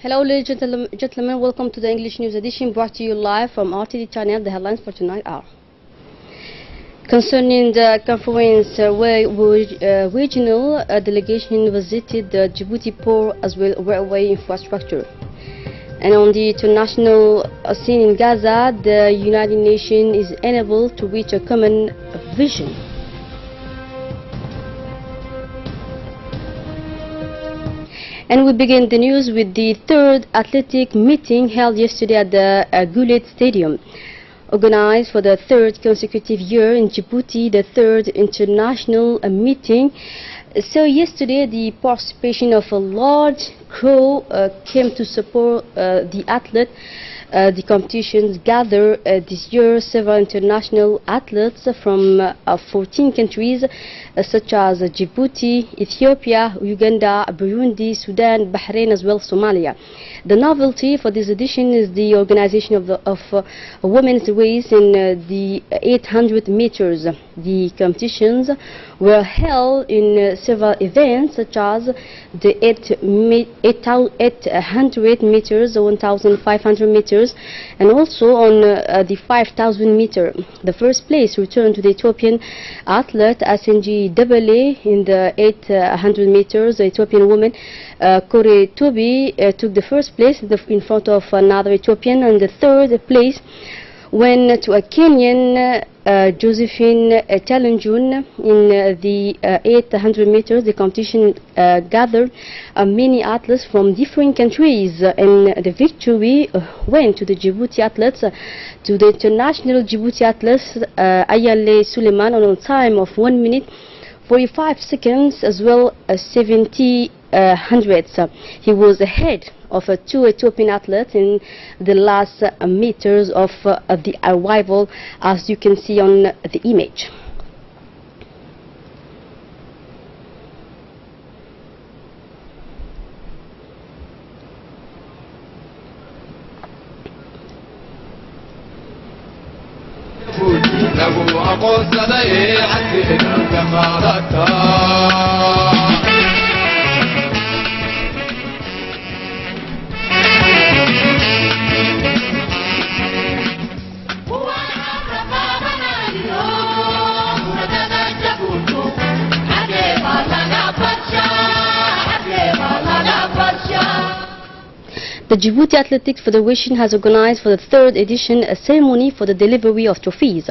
Hello, ladies and gentlemen. Welcome to the English News Edition brought to you live from RTD channel. The headlines for tonight are concerning the conference where regional delegation visited the Djibouti port as well railway infrastructure. And on the international scene in Gaza, the United Nations is unable to reach a common vision. And we begin the news with the third athletic meeting held yesterday at the Goulet Stadium. Organized for the third consecutive year in Djibouti, the third international meeting. So yesterday the participation of a large crowd came to support the athlete. The competitions gathered this year several international athletes from 14 countries such as Djibouti, Ethiopia, Uganda, Burundi, Sudan, Bahrain as well as Somalia. The novelty for this edition is the organization of a women's race in the 800 meters. The competitions were held in several events such as the 800 meters, 1,500 meters, and also on the 5,000 meter. The first place returned to the Ethiopian athlete Asenji Debele in the 800 meters. The Ethiopian woman Kore Tobi took the first place in front of another Ethiopian, and the third place went to a Kenyan Josephine Talenjun in the 800 meters. The competition gathered many athletes from different countries, and the victory went to the Djibouti athletes, to the international Djibouti athletes Anglais Suleiman on a time of 1 minute 45 seconds as well as 70 hundredths. He was ahead of two Ethiopian athletes in the last meters of the arrival, as you can see on the image. The Djibouti Athletics Federation has organized for the third edition a ceremony for the delivery of trophies.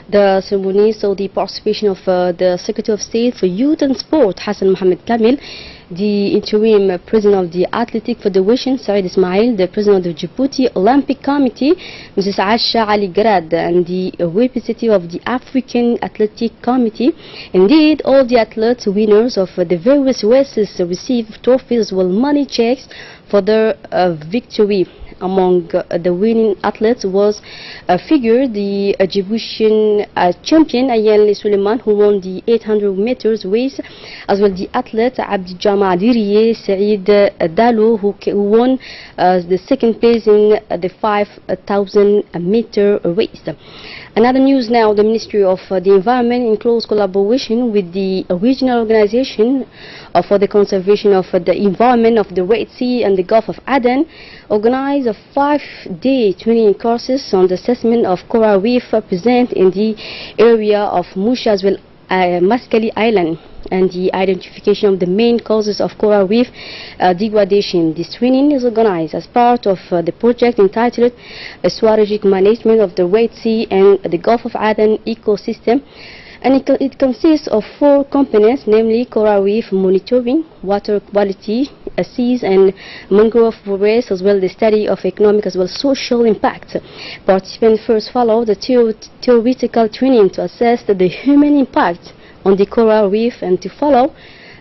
The ceremony saw the participation of the Secretary of State for Youth and Sport, Hassan Mohamed Kamil, the interim president of the Athletic Federation, Saeed Ismail, the president of the Djibouti Olympic Committee, Mrs. Asha Ali Grad, and the representative of the African Athletic Committee. Indeed, all the athletes winners of the various races received trophies as well money checks for their victory. Among the winning athletes was figured the Djiboutian champion Anglais Suleiman, who won the 800 meters race, as well the athlete Abdi Jama Diriye Saeed Dalo, who won the second place in the 5,000 meter race. Another news now, the Ministry of the Environment, in close collaboration with the regional organization for the conservation of the environment of the Red Sea and the Gulf of Aden, organized a 5-day training courses on the assessment of coral reef present in the area of Musha as well Maskali Island, and the identification of the main causes of coral reef degradation. This training is organized as part of the project entitled Strategic Management of the Red Sea and the Gulf of Aden Ecosystem, and it consists of 4 components, namely coral reef monitoring, water quality, seas and mangrove forests, as well as the study of economic as well as social impact. Participants first follow the theoretical training to assess the human impact on the coral reef and to follow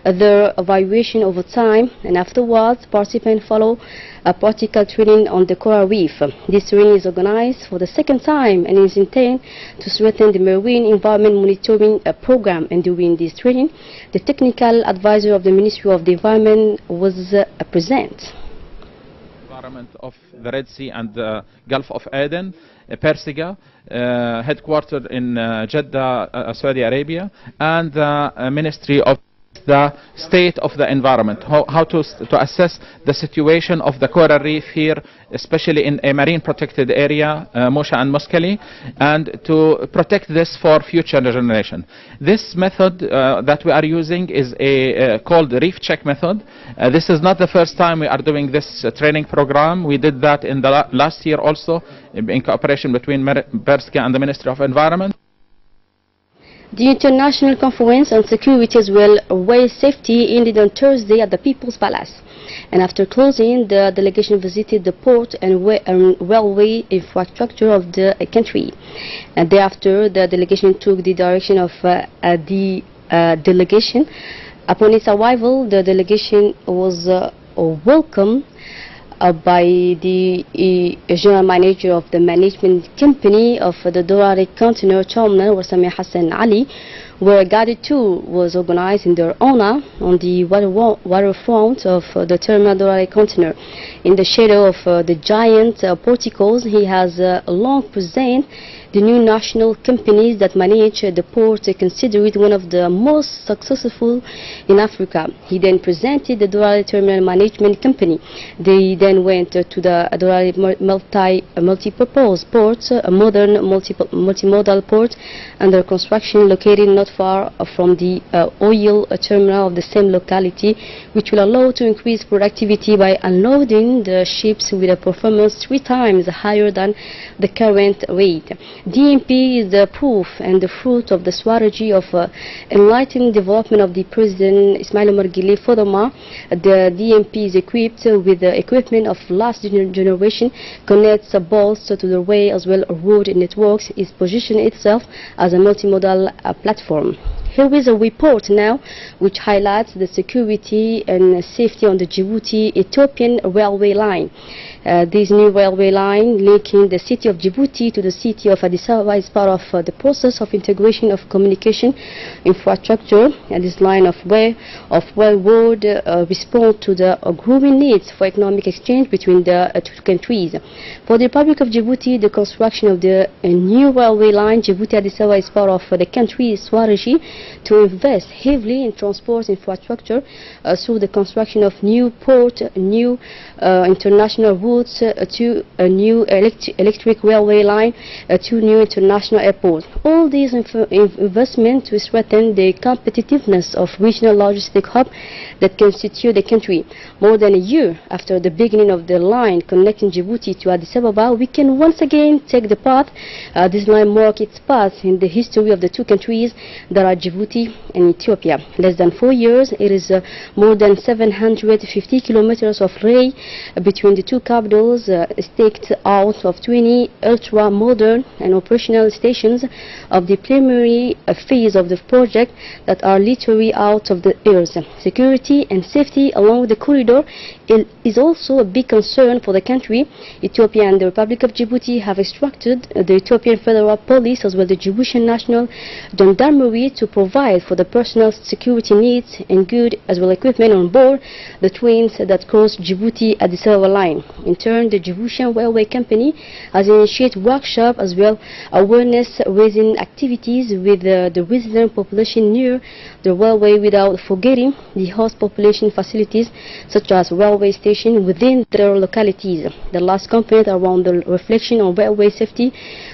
their evaluation over time, and afterwards participants follow a practical training on the coral reef. This training is organized for the second time and is intended to strengthen the marine environment monitoring program. And during this training, the technical advisor of the Ministry of the Environment was present. Environment of the Red Sea and the Gulf of Aden, Persiga, headquartered in Jeddah, Saudi Arabia, and the Ministry of the state of the environment, how to assess the situation of the coral reef here, especially in a marine protected area, Mosha and Muskeli, and to protect this for future generation. This method that we are using is called reef check method. This is not the first time we are doing this training program. We did that in the last year also in cooperation between Berska and the Ministry of Environment. The International Conference on Security as well Railway Safety ended on Thursday at the People's Palace. And after closing, the delegation visited the port and railway infrastructure of the country. And thereafter, the delegation took the direction of the delegation. Upon its arrival, the delegation was welcomed by the general manager of the management company of the Dorari Container Terminal, Wasami Hassan Ali, where a guided tour was organized in their honor on the waterfront of the Terminal Dorari Container. In the shadow of the giant porticos, he has long presented the new national companies that manage the port, consider it one of the most successful in Africa. He then presented the Dorari Terminal Management Company. They then went to the Dorari multi-purpose port, a modern multimodal port under construction located not far from the oil terminal of the same locality, which will allow to increase productivity by unloading the ships with a performance 3 times higher than the current rate. DMP is the proof and the fruit of the strategy of enlightened development of the President Ismail Omar Guelleh. Furthermore, the DMP is equipped with the equipment of last generation, connects bolts to the rail as well road networks, is positioning itself as a multimodal platform. Here is a report now which highlights the security and safety on the Djibouti-Ethiopian railway line. This new railway line linking the city of Djibouti to the city of Addis Ababa is part of the process of integration of communication infrastructure. And this line of railroad respond to the growing needs for economic exchange between the two countries. For the Republic of Djibouti, the construction of the new railway line Djibouti-Addis Ababa is part of the country's strategy to invest heavily in transport infrastructure through the construction of new port, new international routes, to a new electric railway line, to new international airports. All these investments will strengthen the competitiveness of regional logistic hubs that constitute the country. More than a year after the beginning of the line connecting Djibouti to Addis Ababa, we can once again take the path. This line marks its path in the history of the two countries that are Djibouti and Ethiopia. Less than 4 years, it is more than 750 kilometers of rail between the two capitals, staked out of 20 ultra-modern and operational stations of the preliminary phase of the project that are literally out of the earth. Security and safety along the corridor is also a big concern for the country. Ethiopia and the Republic of Djibouti have instructed the Ethiopian Federal Police as well the Djiboutian National Gendarmerie to provide for the personal security needs and good as well equipment on board the trains that cross Djibouti-Addis Ababa line. In turn, the Djiboutian Railway Company has initiated workshop as well awareness raising activities with the resident population near the railway, without forgetting the host population facilities such as railway station within their localities. The last component around the reflection on railway safety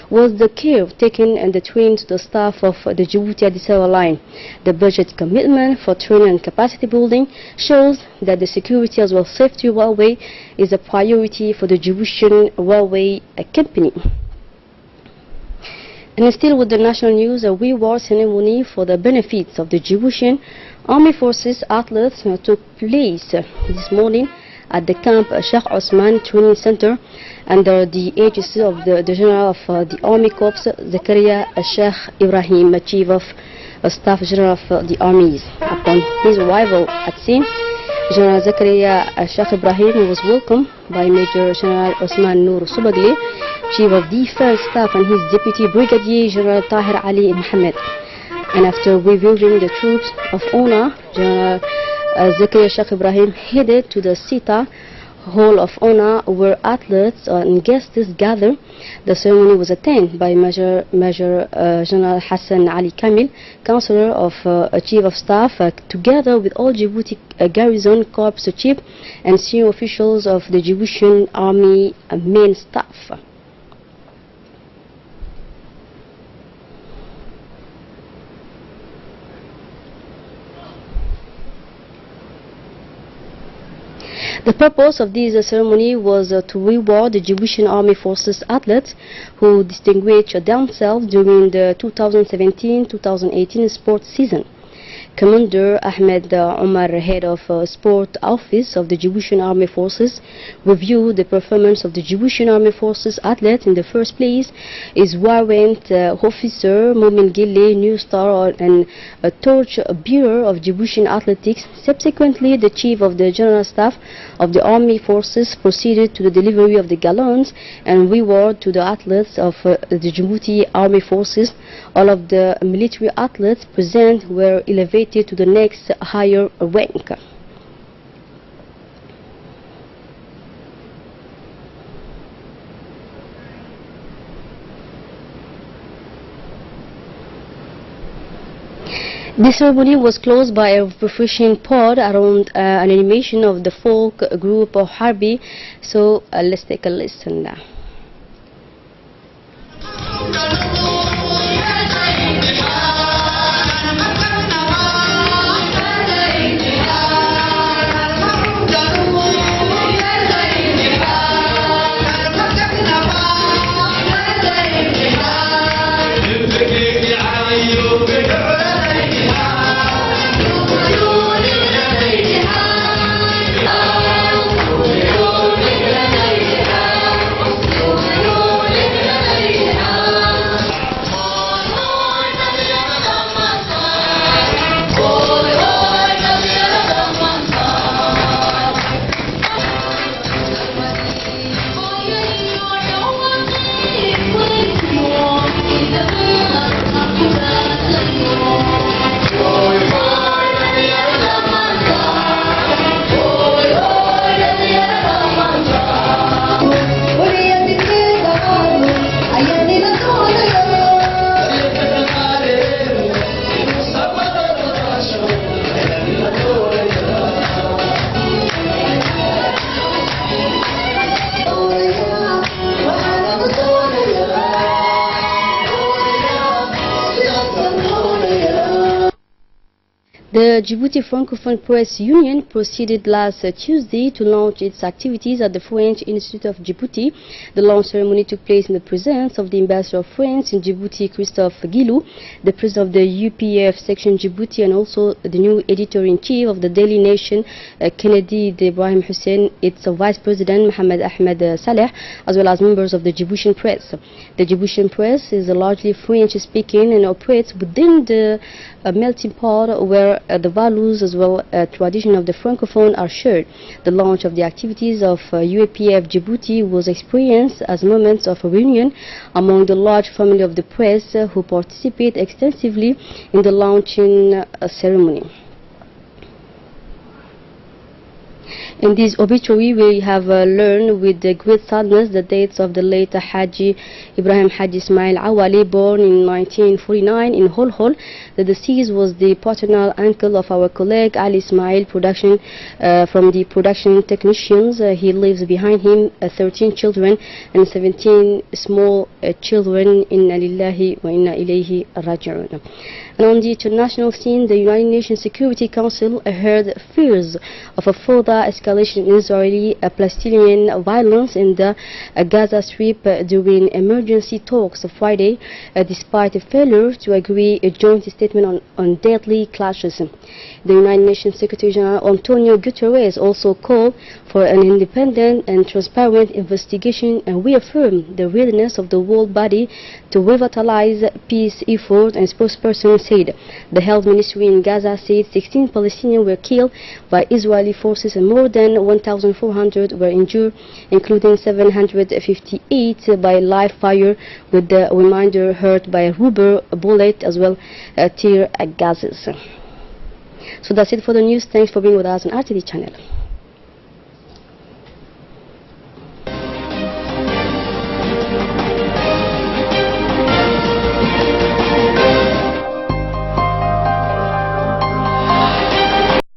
was the care taken and the training to the staff of the Djibouti-Addis Ababa line. The budget commitment for training and capacity building shows that the security as well safety railway is a priority for the Djiboutian Railway Company. And still with the national news, a reward ceremony for the benefits of the Djiboutian Army Forces athletes took place this morning at the Camp Sheikh Osman Training Center under the agency of the General of the Army Corps, Zakaria Sheikh Ibrahim, Chief of Staff General of the Armies. Upon his arrival at scene, General Zakaria Sheikh Ibrahim was welcomed by Major General Osman Noor Subagli, Chief of Defense Staff, and his Deputy Brigadier General Tahir Ali Mohammed. And after reviewing the troops of honor, General Zakaria Sheikh Ibrahim headed to the Sita Hall of Honor, where athletes and guests gather. The ceremony was attended by Major General Hassan Ali Kamil, Counselor of Chief of Staff, together with all Djibouti Garrison Corps Chief and senior officials of the Djiboutian Army main staff. The purpose of this ceremony was to reward the Djiboutian Army Forces athletes who distinguished themselves during the 2017-2018 sports season. Commander Ahmed Omar, head of sport office of the Djiboutian Army Forces, reviewed the performance of the Djiboutian Army Forces athletes. In the first place is Warrant Officer Momin Gille, new star and a torch bearer of Djiboutian athletics. Subsequently, the Chief of the General Staff of the Army Forces proceeded to the delivery of the gallons and reward to the athletes of the Djibouti Army Forces. All of the military athletes present were elevated to the next higher rank. This ceremony was closed by a refreshing pod around an animation of the folk group of Harbi. So let's take a listen now. The Djibouti Francophone Press Union proceeded last Tuesday to launch its activities at the French Institute of Djibouti. The launch ceremony took place in the presence of the Ambassador of France in Djibouti, Christophe Guilou, the President of the UPF Section Djibouti, and also the new Editor-in-Chief of the Daily Nation, Kennedy Ibrahim Hussein, its Vice President, Mohamed Ahmed Saleh, as well as members of the Djiboutian press. The Djiboutian press is largely French-speaking and operates within the melting pot where the values as well as tradition of the Francophone are shared. The launch of the activities of UAPF Djibouti was experienced as moments of reunion among the large family of the press who participate extensively in the launching ceremony. In this obituary, we have learned with great sadness the dates of the late Haji Ibrahim Haji Ismail Awali, born in 1949 in Holhol. The deceased was the paternal uncle of our colleague Ali Ismail from the production technicians. He leaves behind him 13 children and 17 small children. Inna lillahi wa inna ilayhi raji'un. And on the international scene, the United Nations Security Council heard fears of a further escalation in Israeli-Palestinian violence in the Gaza Strip during emergency talks Friday, despite a failure to agree a joint statement on deadly clashes. The United Nations Secretary General Antonio Guterres also called for an independent and transparent investigation and reaffirmed the readiness of the world body to revitalize peace efforts. And spokesperson said the health ministry in Gaza said 16 Palestinians were killed by Israeli forces and more than 1,400 were injured, including 758 by live fire, with the remainder hurt by a rubber bullet as well as tear gases. So that's it for the news. Thanks for being with us on RTD channel.